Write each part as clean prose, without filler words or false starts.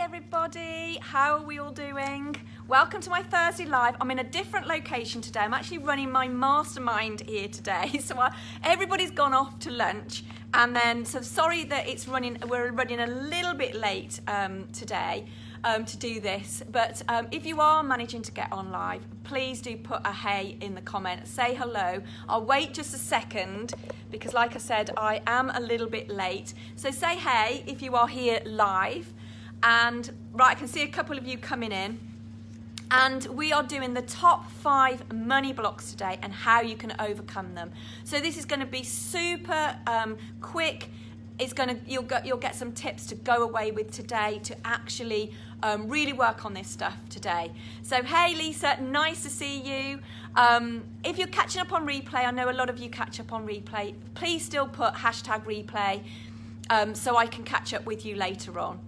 everybody, how are we all doing? Welcome to my Thursday Live. I'm in a different location today. I'm actually running my mastermind here today. So everybody's gone off to lunch, and then so sorry that we're running a little bit late today to do this. But if you are managing to get on live, please do put a hey in the comment, say hello. I'll wait just a second because like I said, I am a little bit late. So say hey if you are here live. And right, I can see a couple of you coming in, and we are doing the top 5 money blocks today and how you can overcome them. So this is going to be super quick. You'll get some tips to go away with today to actually really work on this stuff today. So hey Lisa, nice to see you. If you're catching up on replay, I know a lot of you catch up on replay. Please still put #replay so I can catch up with you later on.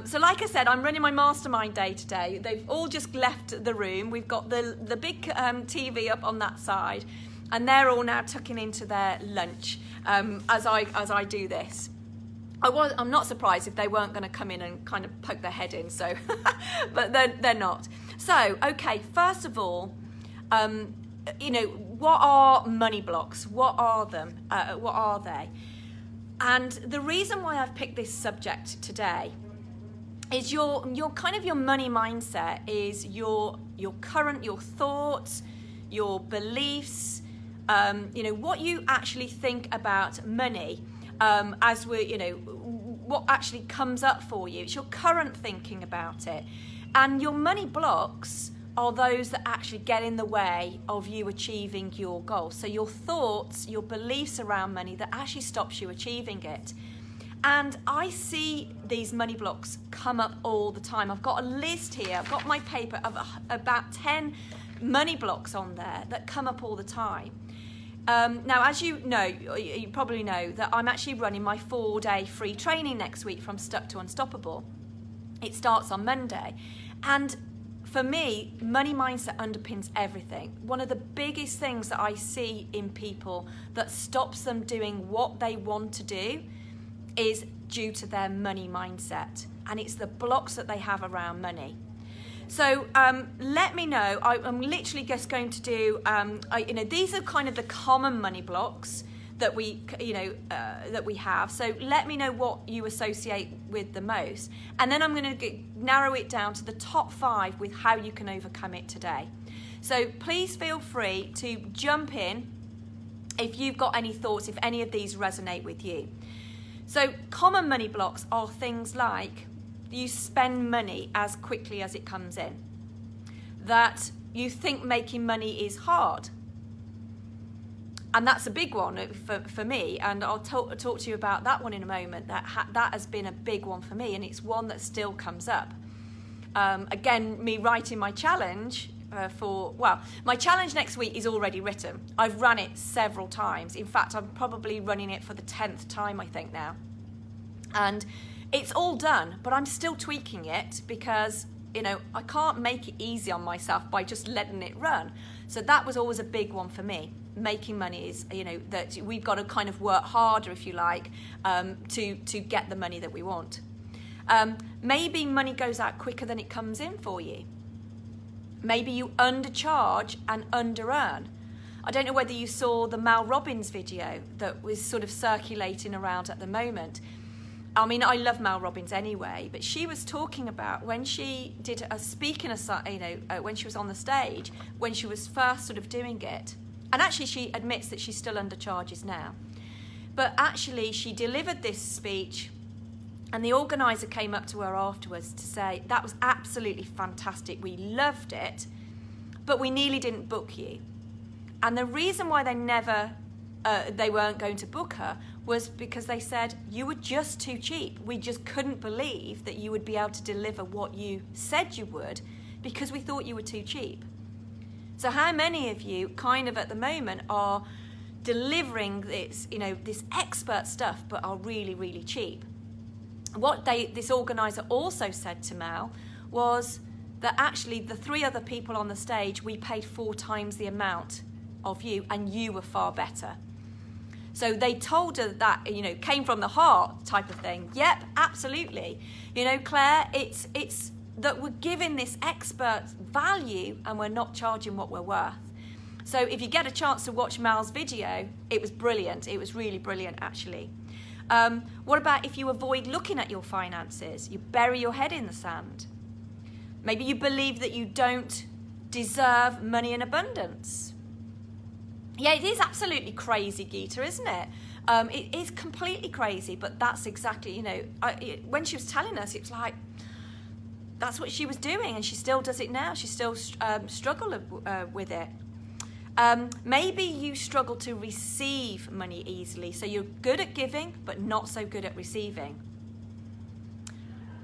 So like I said, I'm running my mastermind day today. They've all just left the room. We've got the big TV up on that side, and they're all now tucking into their lunch as I do this. I'm not surprised if they weren't going to come in and kind of poke their head in. So, but they're not. So okay, first of all, what are money blocks? What are them? What are they? And the reason why I've picked this subject today is your money mindset is your thoughts, your beliefs, what you actually think about money, what actually comes up for you. It's your current thinking about it. And your money blocks are those that actually get in the way of you achieving your goals. So your thoughts, your beliefs around money that actually stops you achieving it. And I see these money blocks come up all the time. I've got a list here, I've got my paper of about 10 money blocks on there that come up all the time. Now, as you know, you probably know that I'm actually running my 4-day free training next week from Stuck to Unstoppable. It starts on Monday. And for me, money mindset underpins everything. One of the biggest things that I see in people that stops them doing what they want to do is due to their money mindset, and it's the blocks that they have around money. So let me know. I'm literally just going to do these are kind of the common money blocks that we have. So let me know what you associate with the most, and then I'm going to narrow it down to the top 5 with how you can overcome it today. So please feel free to jump in if you've got any thoughts, if any of these resonate with you. So common money blocks are things like you spend money as quickly as it comes in, that you think making money is hard. And that's a big one for me, and I'll talk to you about that one in a moment. That has been a big one for me, and it's one that still comes up. Again, me writing my challenge my challenge next week is already written. I've run it several times. In fact, I'm probably running it for the 10th time, I think now. And it's all done, but I'm still tweaking it because, I can't make it easy on myself by just letting it run. So that was always a big one for me. Making money is, that we've got to kind of work harder, if you like, to get the money that we want. Maybe money goes out quicker than it comes in for you. Maybe you undercharge and under-earn. I don't know whether you saw the Mel Robbins video that was sort of circulating around at the moment. I mean, I love Mel Robbins anyway, but she was talking about when she did a speaking, when she was on the stage, when she was first sort of doing it. And actually, she admits that she still undercharges now. But actually, she delivered this speech, and the organizer came up to her afterwards to say, that was absolutely fantastic. We loved it, but we nearly didn't book you. And the reason why they weren't going to book her was because they said, you were just too cheap. We just couldn't believe that you would be able to deliver what you said you would because we thought you were too cheap. So how many of you kind of at the moment are delivering this, this expert stuff, but are really, really cheap? What this organizer also said to Mel was that actually the 3 other people on the stage, we paid 4 times the amount of you, and you were far better. So they told her that, came from the heart type of thing. Yep, absolutely. Claire, it's that we're giving this expert value and we're not charging what we're worth. So if you get a chance to watch Mal's video, it was brilliant. It was really brilliant, actually. What about if you avoid looking at your finances? You bury your head in the sand. Maybe you believe that you don't deserve money in abundance. Yeah, it is absolutely crazy, Geeta, isn't it? It is completely crazy, but that's exactly, when she was telling us, it was like, that's what she was doing, and she still does it now. She still struggles with it. Maybe you struggle to receive money easily, so you're good at giving, but not so good at receiving.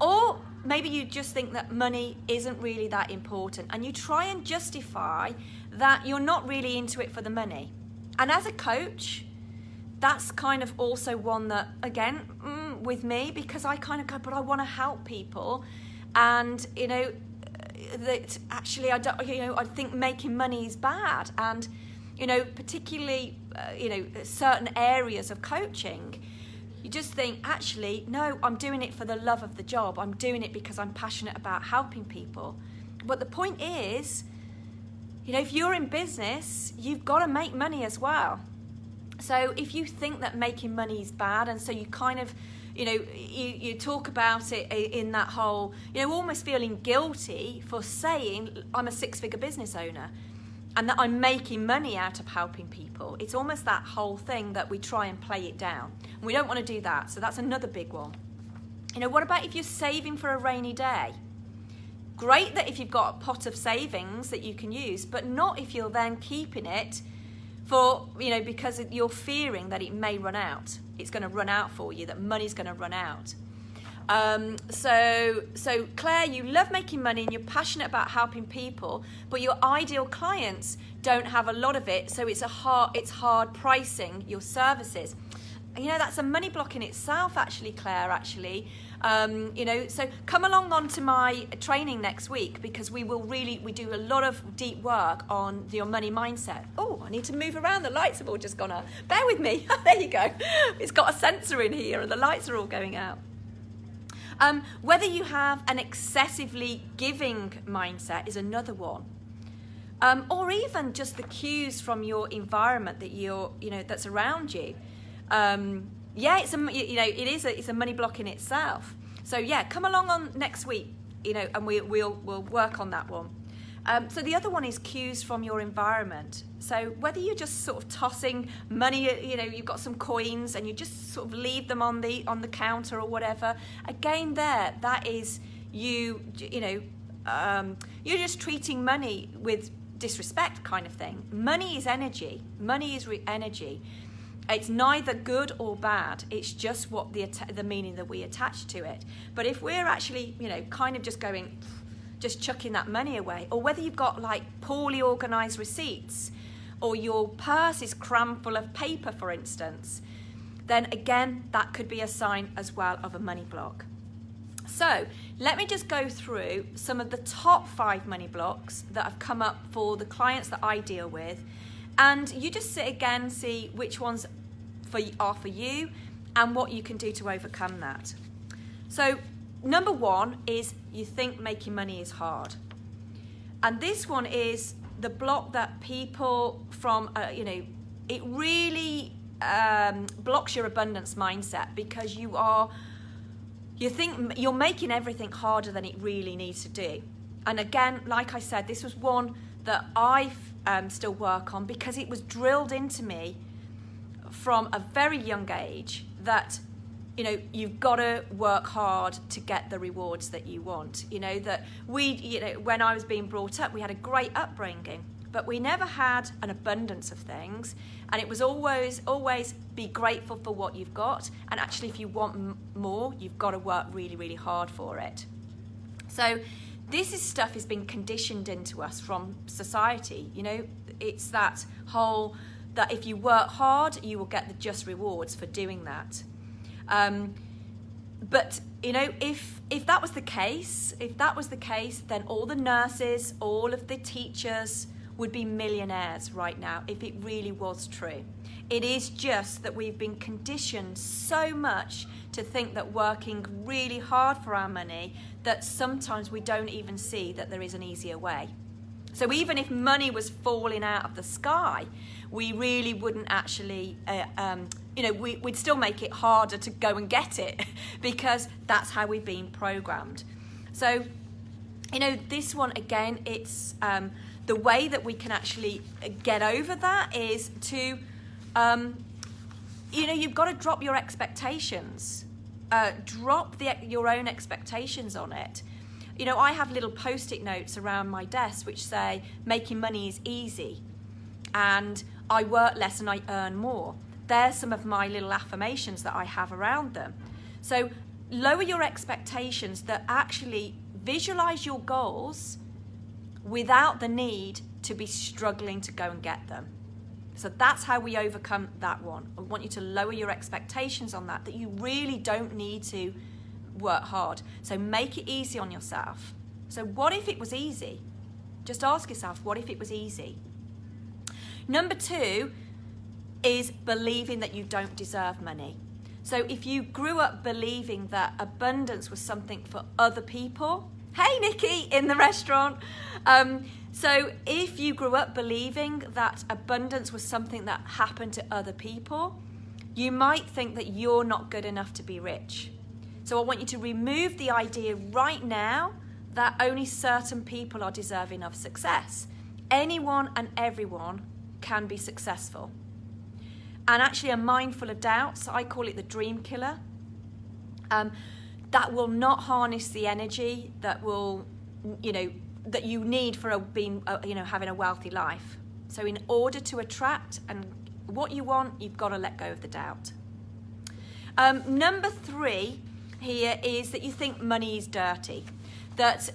Or maybe you just think that money isn't really that important, and you try and justify that you're not really into it for the money. And as a coach, that's kind of also one that, again, with me, because I kind of go, but I want to help people, and that actually I think making money is bad, and particularly certain areas of coaching, you just think, actually, no, I'm doing it for the love of the job. I'm doing it because I'm passionate about helping people. But the point is, if you're in business, you've got to make money as well. So if you think that making money is bad, and so you kind of, you talk about it in that whole, almost feeling guilty for saying I'm a 6-figure business owner and that I'm making money out of helping people. It's almost that whole thing that we try and play it down. And we don't want to do that. So that's another big one. What about if you're saving for a rainy day? Great that if you've got a pot of savings that you can use, but not if you're then keeping it for, because you're fearing that it may run out. It's going to run out for you, that money's going to run out. So Claire, you love making money and you're passionate about helping people, but your ideal clients don't have a lot of it, so it's hard pricing your services. That's a money block in itself, actually, Claire, so come along on to my training next week, because we do a lot of deep work on your money mindset. Oh, I need to move around. The lights have all just gone out. Bear with me. There you go. It's got a sensor in here and the lights are all going out. Whether you have an excessively giving mindset is another one. Or even just the cues from your environment that that's around you. It's a money block in itself. So yeah, come along on next week, and we'll work on that one. So the other one is cues from your environment. So whether you're just sort of tossing money, you've got some coins and you just sort of leave them on the counter or whatever. Again, that is you're just treating money with disrespect, kind of thing. Money is energy. Money is energy. It's neither good or bad. It's just what the meaning that we attach to it. But if we're actually, kind of just chucking that money away, or whether you've got like poorly organised receipts, or your purse is crammed full of paper, for instance, then again, that could be a sign as well of a money block. So let me just go through some of the top 5 money blocks that have come up for the clients that I deal with. And you just see which ones are for you and what you can do to overcome that. So number 1 is you think making money is hard. And this one is the block that people from, it really blocks your abundance mindset, because you think you're making everything harder than it really needs to do. And again, like I said, this was one that I still work on, because it was drilled into me from a very young age that you've got to work hard to get the rewards that you want. That when I was being brought up, we had a great upbringing, but we never had an abundance of things, and it was always be grateful for what you've got, and actually if you want more, you've got to work really, really hard for it. So this stuff has been conditioned into us from society. It's that whole that if you work hard, you will get the just rewards for doing that. But if that was the case, then all the nurses, all of the teachers would be millionaires right now, if it really was true. It is just that we've been conditioned so much to think that working really hard for our money that sometimes we don't even see that there is an easier way. So even if money was falling out of the sky, we really wouldn't actually, we'd still make it harder to go and get it because that's how we've been programmed. So, this one again, it's the way that we can actually get over that is to, you've got to drop your expectations. Drop your own expectations on it. I have little post-it notes around my desk which say, making money is easy, and I work less and I earn more. They're some of my little affirmations that I have around them. So lower your expectations, that actually visualize your goals without the need to be struggling to go and get them. So that's how we overcome that one. I want you to lower your expectations on that you really don't need to work hard. So make it easy on yourself. So what if it was easy? Just ask yourself, what if it was easy? Number 2 is believing that you don't deserve money. So if you grew up believing that abundance was something for other people, hey Nikki in the restaurant. So if you grew up believing that abundance was something that happened to other people, you might think that you're not good enough to be rich. So I want you to remove the idea right now that only certain people are deserving of success. Anyone and everyone can be successful. And actually a mind full of doubts, I call it the dream killer, that will not harness the energy that will, that you need for having a wealthy life. So in order to attract and what you want, you've got to let go of the doubt. Number 3 here is that you think money is dirty. That,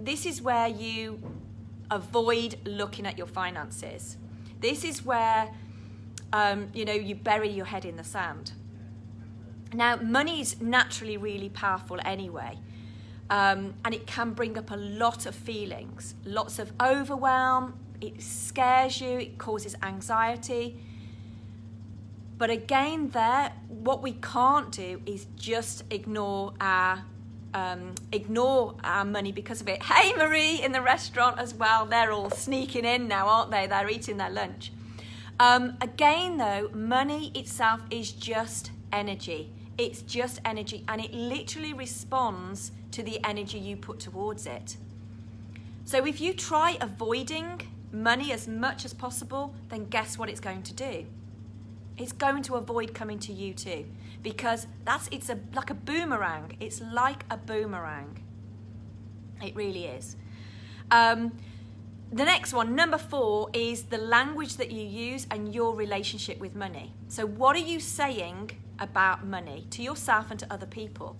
this is where you avoid looking at your finances. This is where, you bury your head in the sand. Now, money is naturally really powerful anyway. And it can bring up a lot of feelings, lots of overwhelm. It scares you, it causes anxiety. But again what we can't do is just ignore our money because of it. Hey Marie in the restaurant as well, they're all sneaking in now, aren't they? They're eating their lunch. Again though, money itself is just energy. It's just energy, and it literally responds to the energy you put towards it. So if you try avoiding money as much as possible, then guess what it's going to do? It's going to avoid coming to you too, because it's like a boomerang. It's like a boomerang. It really is. The next one, number 4, is the language that you use and your relationship with money. So what are you saying about money to yourself and to other people?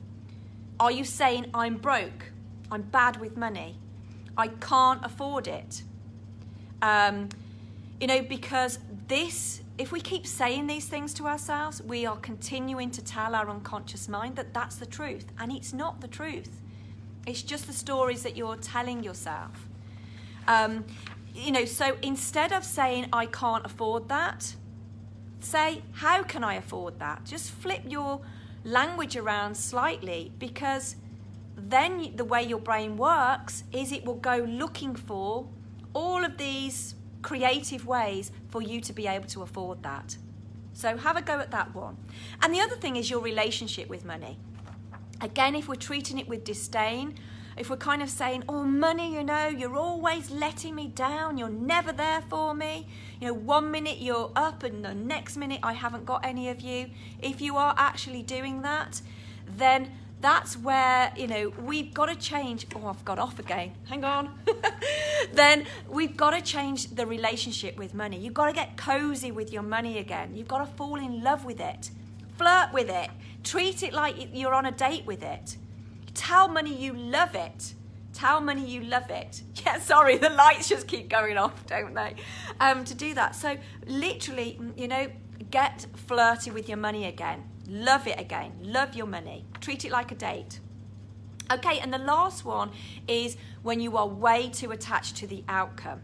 Are you saying, I'm broke, I'm bad with money, I can't afford it? Because if we keep saying these things to ourselves, we are continuing to tell our unconscious mind that that's the truth, and it's not the truth. It's just the stories that you're telling yourself. So instead of saying, I can't afford that, say, how can I afford that? Just flip your language around slightly, because then the way your brain works is it will go looking for all of these creative ways for you to be able to afford that. So have a go at that one. And the other thing is your relationship with money. Again, if we're treating it with disdain, if we're kind of saying, oh, money, you're always letting me down, you're never there for me, 1 minute you're up and the next minute I haven't got any of you. If you are actually doing that, then that's where, we've got to change. Oh, I've got off again. Hang on. Then we've got to change the relationship with money. You've got to get cozy with your money again. You've got to fall in love with it. Flirt with it. Treat it like you're on a date with it. Tell money you love it. Tell money you love it. Yeah, sorry, the lights just keep going off, don't they? To do that. So literally, get flirty with your money again. Love it again. Love your money. Treat it like a date. Okay, and the last one is when you are way too attached to the outcome.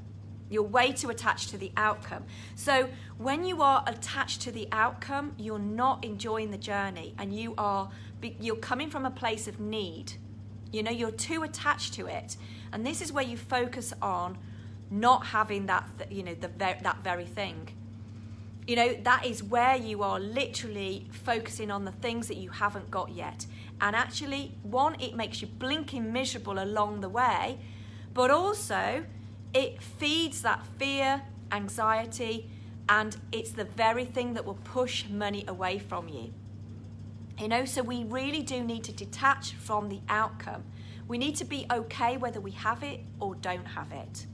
You're way too attached to the outcome. So when you are attached to the outcome, you're not enjoying the journey, and you're coming from a place of need. You know, you're too attached to it. And this is where you focus on not having that, that very thing. You know, that is where you are literally focusing on the things that you haven't got yet. And actually, one, it makes you blinking miserable along the way, but also it feeds that fear, anxiety, and it's the very thing that will push money away from you. You know, so we really do need to detach from the outcome. We need to be okay whether we have it or don't have it.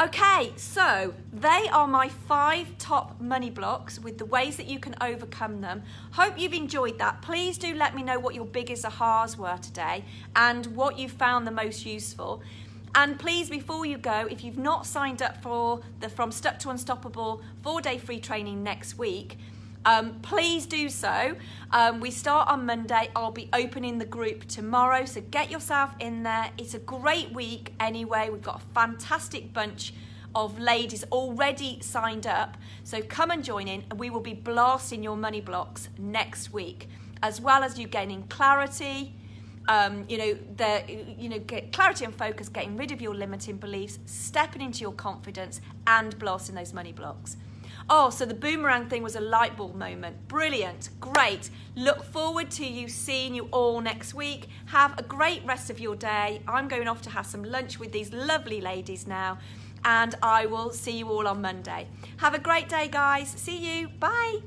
Okay, so they are my 5 top money blocks with the ways that you can overcome them. Hope you've enjoyed that. Please do let me know what your biggest ahas were today and what you found the most useful. And please, before you go, if you've not signed up for the From Stuck to Unstoppable 4-day free training next week, please do so. We start on Monday. I'll be opening the group tomorrow, so get yourself in there. It's a great week anyway. We've got a fantastic bunch of ladies already signed up, so come and join in, and we will be blasting your money blocks next week, as well as you gaining clarity. Get clarity and focus, getting rid of your limiting beliefs, stepping into your confidence, and blasting those money blocks. Oh, so the boomerang thing was a light bulb moment. Brilliant. Great. Look forward to you seeing you all next week. Have a great rest of your day. I'm going off to have some lunch with these lovely ladies now, and I will see you all on Monday. Have a great day, guys. See you. Bye.